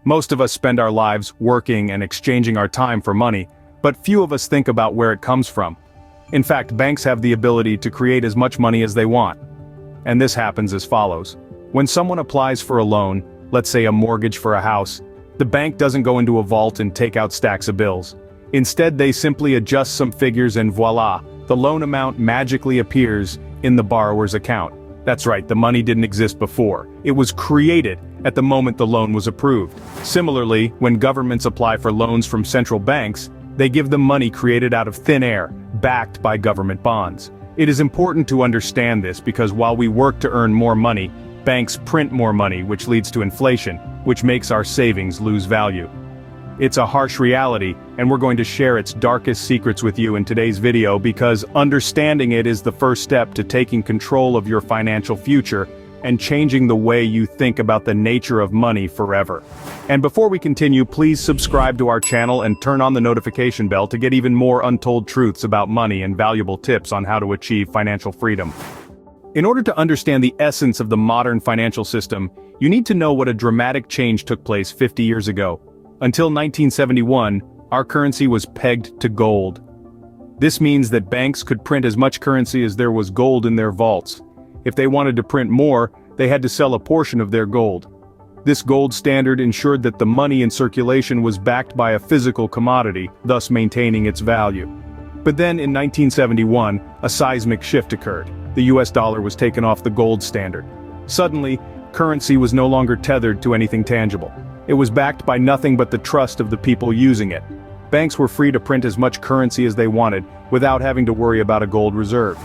Most of us spend our lives working and exchanging our time for money, but few of us think about where it comes from. In fact, banks have the ability to create as much money as they want. And this happens as follows. When someone applies for a loan, let's say a mortgage for a house, the bank doesn't go into a vault and take out stacks of bills. Instead, they simply adjust some figures and voila, the loan amount magically appears in the borrower's account. That's right, the money didn't exist before. It was created at the moment the loan was approved. Similarly, when governments apply for loans from central banks, they give them money created out of thin air, backed by government bonds. It is important to understand this because while we work to earn more money, banks print more money, which leads to inflation, which makes our savings lose value. It's a harsh reality, and we're going to share its darkest secrets with you in today's video because understanding it is the first step to taking control of your financial future and changing the way you think about the nature of money forever. And before we continue, please subscribe to our channel and turn on the notification bell to get even more untold truths about money and valuable tips on how to achieve financial freedom. In order to understand the essence of the modern financial system, you need to know what a dramatic change took place 50 years ago. Until 1971, our currency was pegged to gold. This means that banks could print as much currency as there was gold in their vaults. If they wanted to print more, they had to sell a portion of their gold. This gold standard ensured that the money in circulation was backed by a physical commodity, thus maintaining its value. But then in 1971, a seismic shift occurred. The US dollar was taken off the gold standard. Suddenly, currency was no longer tethered to anything tangible. It was backed by nothing but the trust of the people using it. Banks were free to print as much currency as they wanted, without having to worry about a gold reserve.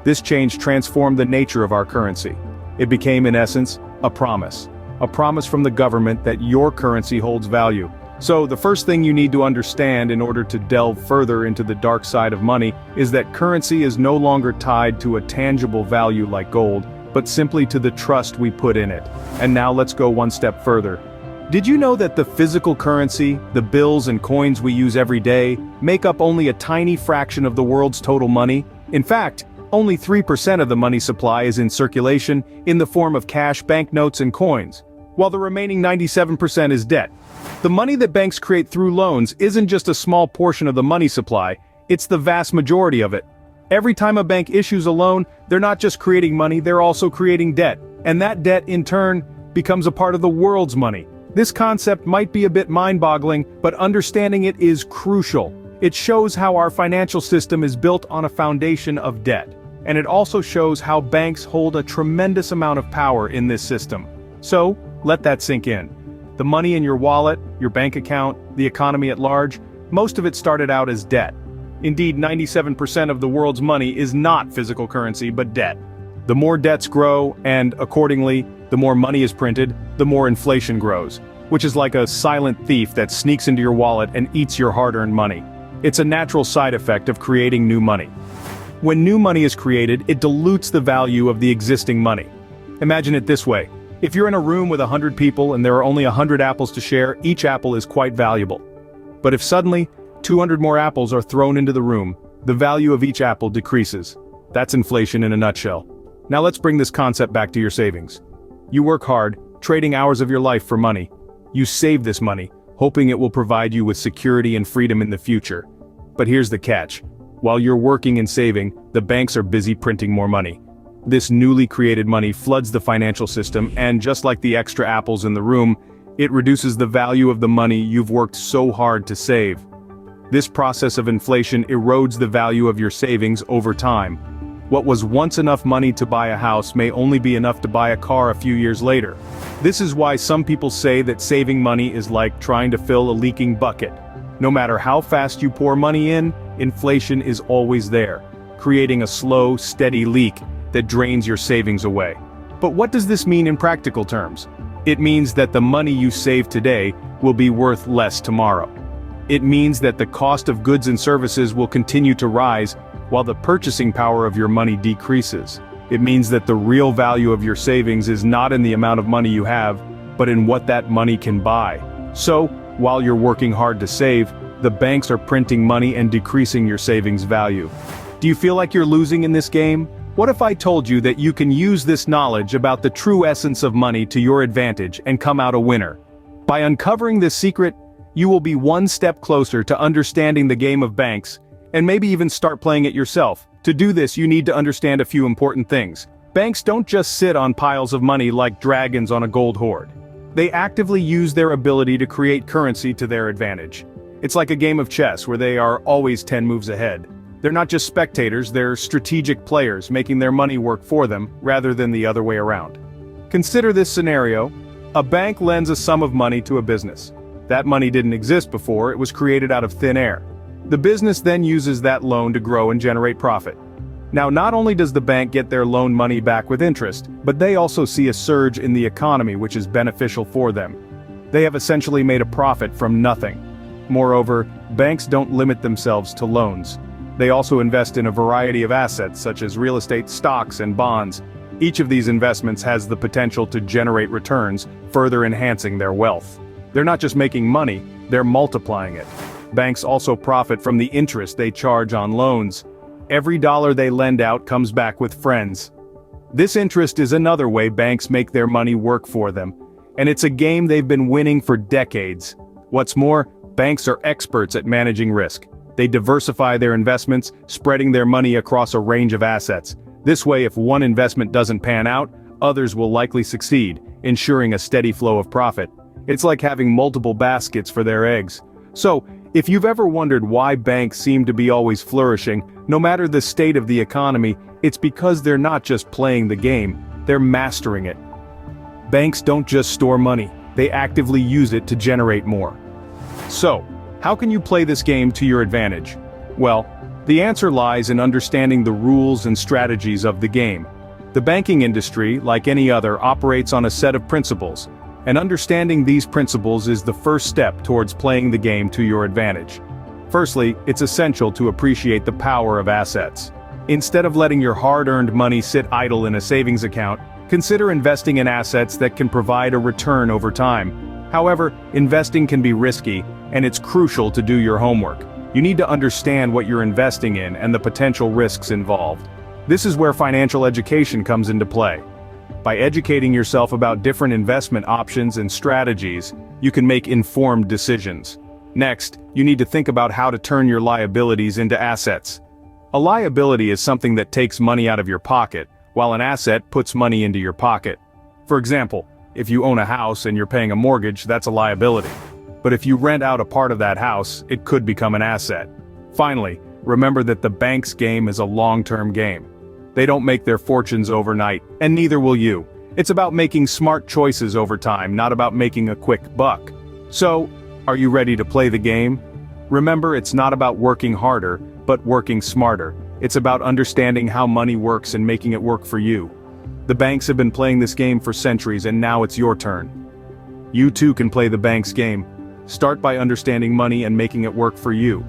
This change transformed the nature of our currency. It became, in essence, a promise. A promise from the government that your currency holds value. So, the first thing you need to understand in order to delve further into the dark side of money is that currency is no longer tied to a tangible value like gold, but simply to the trust we put in it. And now let's go one step further. Did you know that the physical currency, the bills and coins we use every day, make up only a tiny fraction of the world's total money? In fact, only 3% of the money supply is in circulation in the form of cash, banknotes, and coins, while the remaining 97% is debt. The money that banks create through loans isn't just a small portion of the money supply, it's the vast majority of it. Every time a bank issues a loan, they're not just creating money, they're also creating debt. And that debt, in turn, becomes a part of the world's money. This concept might be a bit mind-boggling, but understanding it is crucial. It shows how our financial system is built on a foundation of debt. And it also shows how banks hold a tremendous amount of power in this system. So, let that sink in. The money in your wallet, your bank account, the economy at large, most of it started out as debt. Indeed, 97% of the world's money is not physical currency but debt. The more debts grow, and, accordingly, the more money is printed, the more inflation grows, which is like a silent thief that sneaks into your wallet and eats your hard-earned money. It's a natural side effect of creating new money. When new money is created, it dilutes the value of the existing money. Imagine it this way. If you're in a room with 100 people and there are only 100 apples to share, each apple is quite valuable. But if suddenly, 200 more apples are thrown into the room, the value of each apple decreases. That's inflation in a nutshell. Now let's bring this concept back to your savings. You work hard, trading hours of your life for money. You save this money, hoping it will provide you with security and freedom in the future. But here's the catch. While you're working and saving, the banks are busy printing more money. This newly created money floods the financial system, and just like the extra apples in the room, it reduces the value of the money you've worked so hard to save. This process of inflation erodes the value of your savings over time. What was once enough money to buy a house may only be enough to buy a car a few years later. This is why some people say that saving money is like trying to fill a leaking bucket. No matter how fast you pour money in, inflation is always there, creating a slow, steady leak that drains your savings away. But what does this mean in practical terms? It means that the money you save today will be worth less tomorrow. It means that the cost of goods and services will continue to rise, while the purchasing power of your money decreases. It means that the real value of your savings is not in the amount of money you have, but in what that money can buy. So, while you're working hard to save, the banks are printing money and decreasing your savings value. Do you feel like you're losing in this game? What if I told you that you can use this knowledge about the true essence of money to your advantage and come out a winner? By uncovering this secret, you will be one step closer to understanding the game of banks, and maybe even start playing it yourself. To do this, you need to understand a few important things. Banks don't just sit on piles of money like dragons on a gold hoard. They actively use their ability to create currency to their advantage. It's like a game of chess where they are always 10 moves ahead. They're not just spectators, they're strategic players making their money work for them, rather than the other way around. Consider this scenario. A bank lends a sum of money to a business. That money didn't exist before, it was created out of thin air. The business then uses that loan to grow and generate profit. Now, not only does the bank get their loan money back with interest, but they also see a surge in the economy which is beneficial for them. They have essentially made a profit from nothing. Moreover, banks don't limit themselves to loans. They also invest in a variety of assets such as real estate, stocks, and bonds. Each of these investments has the potential to generate returns, further enhancing their wealth. They're not just making money, they're multiplying it. Banks also profit from the interest they charge on loans. Every dollar they lend out comes back with friends. This interest is another way banks make their money work for them, and it's a game they've been winning for decades. What's more, banks are experts at managing risk. They diversify their investments, spreading their money across a range of assets. This way, if one investment doesn't pan out, others will likely succeed, ensuring a steady flow of profit. It's like having multiple baskets for their eggs. So, if you've ever wondered why banks seem to be always flourishing, no matter the state of the economy, it's because they're not just playing the game, they're mastering it. Banks don't just store money, they actively use it to generate more. So, how can you play this game to your advantage? Well, the answer lies in understanding the rules and strategies of the game. The banking industry, like any other, operates on a set of principles, and understanding these principles is the first step towards playing the game to your advantage. Firstly, it's essential to appreciate the power of assets. Instead of letting your hard-earned money sit idle in a savings account, consider investing in assets that can provide a return over time. However, investing can be risky, and it's crucial to do your homework. You need to understand what you're investing in and the potential risks involved. This is where financial education comes into play. By educating yourself about different investment options and strategies, you can make informed decisions. Next, you need to think about how to turn your liabilities into assets. A liability is something that takes money out of your pocket, while an asset puts money into your pocket. For example, if you own a house and you're paying a mortgage, that's a liability. But if you rent out a part of that house, it could become an asset. Finally, remember that the bank's game is a long-term game. They don't make their fortunes overnight, and neither will you. It's about making smart choices over time, not about making a quick buck. So, are you ready to play the game? Remember, it's not about working harder, but working smarter. It's about understanding how money works and making it work for you. The banks have been playing this game for centuries, and now it's your turn. You too can play the bank's game. Start by understanding money and making it work for you.